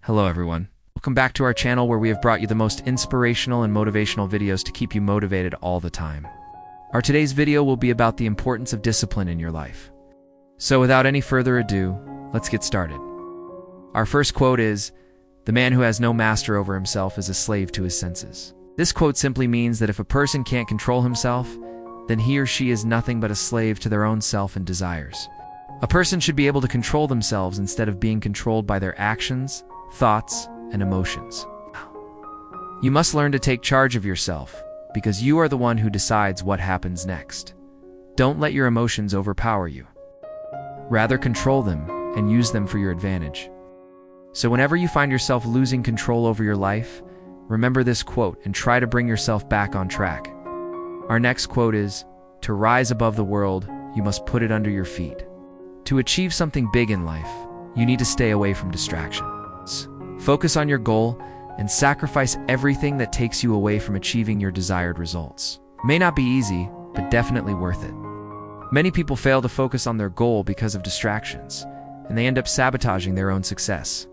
Hello everyone. Welcome back to our channel where we have brought you the most inspirational and motivational videos to keep you motivated all the time. Our today's video will be about the importance of discipline in your life. So without any further ado, let's get started. Our first quote is, "The man who has no master over himself is a slave to his senses." This quote simply means that if a person can't control himself, then he or she is nothing but a slave to their own self and desires. A person should be able to control themselves instead of being controlled by their actions, thoughts, and emotions. You must learn to take charge of yourself, because you are the one who decides what happens next. Don't let your emotions overpower you. Rather, control them and use them for your advantage. So whenever you find yourself losing control over your life, remember this quote and try to bring yourself back on track. Our next quote is, "To rise above the world, you must put it under your feet." To achieve something big in life, you need to stay away from distractions. Focus on your goal and sacrifice everything that takes you away from achieving your desired results. It may not be easy, but definitely worth it. Many people fail to focus on their goal because of distractions, and they end up sabotaging their own success.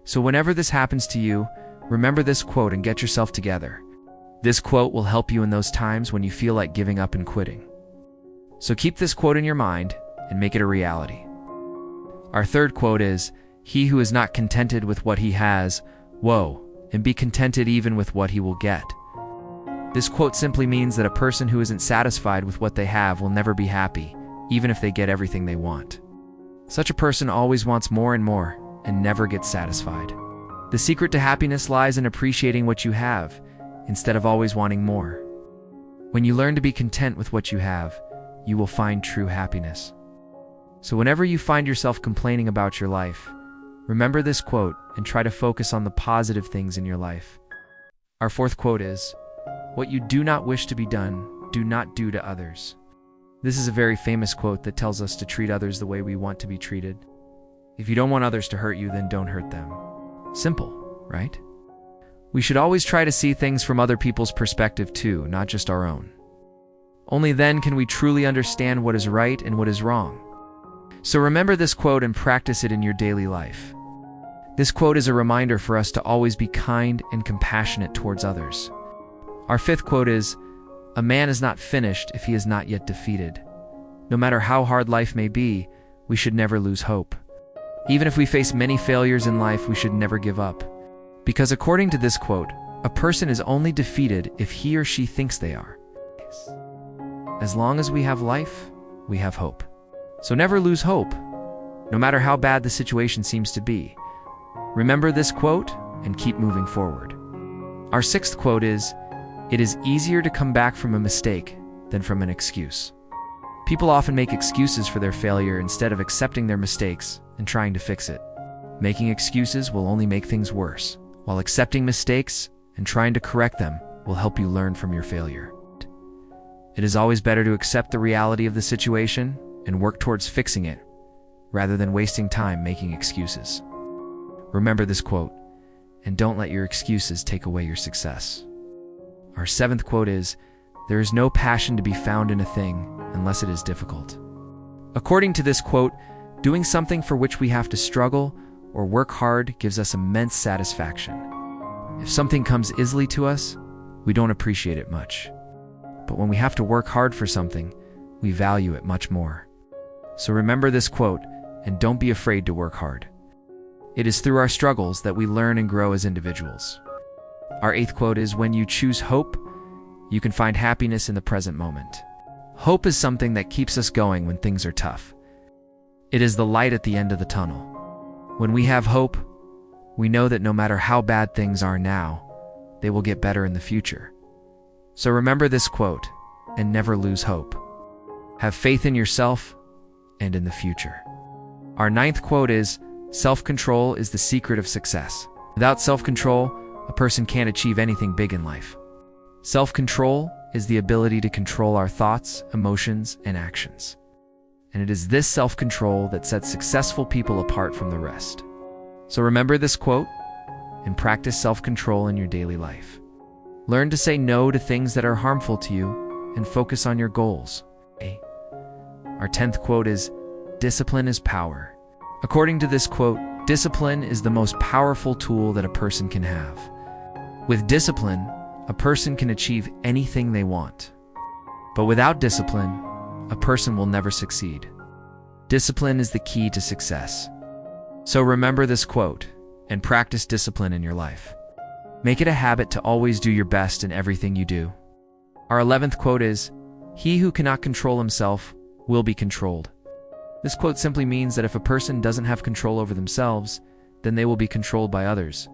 So whenever this happens to you, remember this quote and get yourself together. This quote will help you in those times when you feel like giving up and quitting. So keep this quote in your mind and make it a reality. Our third quote is, "He who is not contented with what he has, woe, and be contented even with what he will get." This quote simply means that a person who isn't satisfied with what they have will never be happy, even if they get everything they want. Such a person always wants more and never gets satisfied. The secret to happiness lies in appreciating what you have, instead of always wanting more. When you learn to be content with what you have, you will find true happiness. So whenever you find yourself complaining about your life, remember this quote and try to focus on the positive things in your life. Our fourth quote is, "What you do not wish to be done, do not do to others." This is a very famous quote that tells us to treat others the way we want to be treated. If you don't want others to hurt you, then don't hurt them. Simple, right? We should always try to see things from other people's perspective too, not just our own. Only then can we truly understand what is right and what is wrong. So remember this quote and practice it in your daily life. This quote is a reminder for us to always be kind and compassionate towards others. Our fifth quote is, "A man is not finished if he is not yet defeated." No matter how hard life may be, we should never lose hope. Even if we face many failures in life, we should never give up. Because according to this quote, a person is only defeated if he or she thinks they are. As long as we have life, we have hope. So never lose hope, no matter how bad the situation seems to be. Remember this quote and keep moving forward. Our sixth quote is, "It is easier to come back from a mistake than from an excuse." People often make excuses for their failure instead of accepting their mistakes and trying to fix it. Making excuses will only make things worse, while accepting mistakes and trying to correct them will help you learn from your failure. It is always better to accept the reality of the situation and work towards fixing it, rather than wasting time making excuses. Remember this quote, and don't let your excuses take away your success. Our seventh quote is, "There is no passion to be found in a thing unless it is difficult." According to this quote, doing something for which we have to struggle or work hard gives us immense satisfaction. If something comes easily to us, we don't appreciate it much. But when we have to work hard for something, we value it much more. So remember this quote, and don't be afraid to work hard. It is through our struggles that we learn and grow as individuals. Our eighth quote is, "When you choose hope, you can find happiness in the present moment." Hope is something that keeps us going when things are tough. It is the light at the end of the tunnel. When we have hope, we know that no matter how bad things are now, they will get better in the future. So remember this quote, and never lose hope. Have faith in yourself and in the future. Our ninth quote is, "Self-control is the secret of success." Without self-control, a person can't achieve anything big in life. Self-control is the ability to control our thoughts, emotions, and actions. And it is this self-control that sets successful people apart from the rest. So remember this quote and practice self-control in your daily life. Learn to say no to things that are harmful to you and focus on your goals. Our 10th quote is, "Discipline is power." According to this quote, Discipline is the most powerful tool that a person can have. With discipline, a person can achieve anything they want. But without discipline, a person will never succeed. Discipline is the key to success. So remember this quote and practice discipline in your life. Make it a habit to always do your best in everything you do. Our 11th quote is, "He who cannot control himself will be controlled." This quote simply means that if a person doesn't have control over themselves, then they will be controlled by others.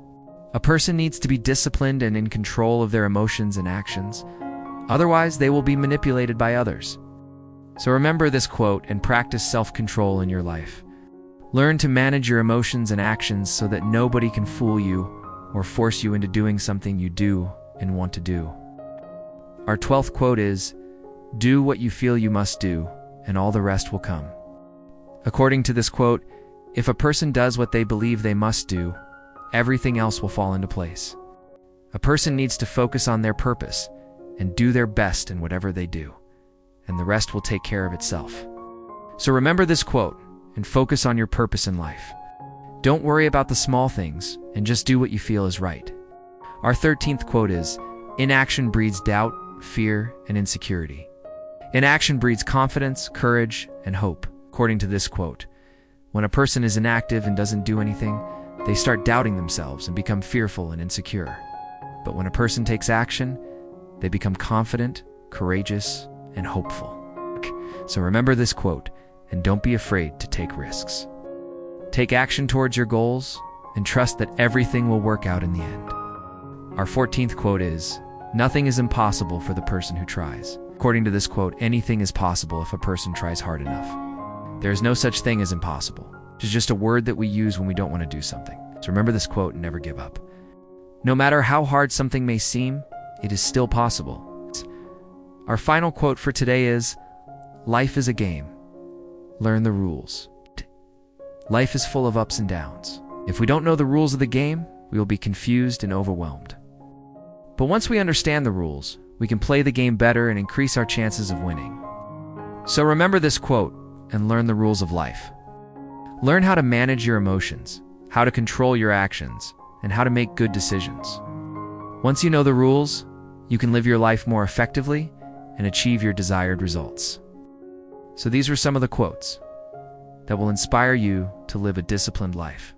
A person needs to be disciplined and in control of their emotions and actions. Otherwise, they will be manipulated by others. So remember this quote and practice self-control in your life. Learn to manage your emotions and actions so that nobody can fool you or force you into doing something you do and want to do. Our 12th quote is, "Do what you feel you must do, and all the rest will come." According to this quote, if a person does what they believe they must do, everything else will fall into place. A person needs to focus on their purpose and do their best in whatever they do, and the rest will take care of itself. So remember this quote and focus on your purpose in life. Don't worry about the small things and just do what you feel is right. Our 13th quote is, "Inaction breeds doubt, fear, and insecurity." Inaction breeds confidence, courage, and hope. According to this quote, when a person is inactive and doesn't do anything, they start doubting themselves and become fearful and insecure. But when a person takes action, they become confident, courageous, and hopeful. So remember this quote and don't be afraid to take risks. Take action towards your goals and trust that everything will work out in the end. Our 14th quote is, "Nothing is impossible for the person who tries." According to this quote, anything is possible if a person tries hard enough. There is no such thing as impossible. It's just a word that we use when we don't want to do something. So remember this quote and never give up. No matter how hard something may seem, it is still possible. Our final quote for today is, "Life is a game. Learn the rules." Life is full of ups and downs. If we don't know the rules of the game, we will be confused and overwhelmed. But once we understand the rules, we can play the game better and increase our chances of winning. So remember this quote and learn the rules of life. Learn how to manage your emotions, how to control your actions, and how to make good decisions. Once you know the rules, you can live your life more effectively and achieve your desired results. So these were some of the quotes that will inspire you to live a disciplined life.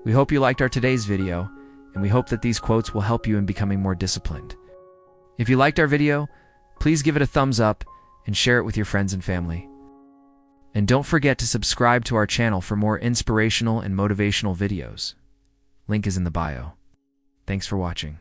We hope you liked our today's video, and we hope that these quotes will help you in becoming more disciplined. If you liked our video, please give it a thumbs up and share it with your friends and family. And don't forget to subscribe to our channel for more inspirational and motivational videos. Link is in the bio. Thanks for watching.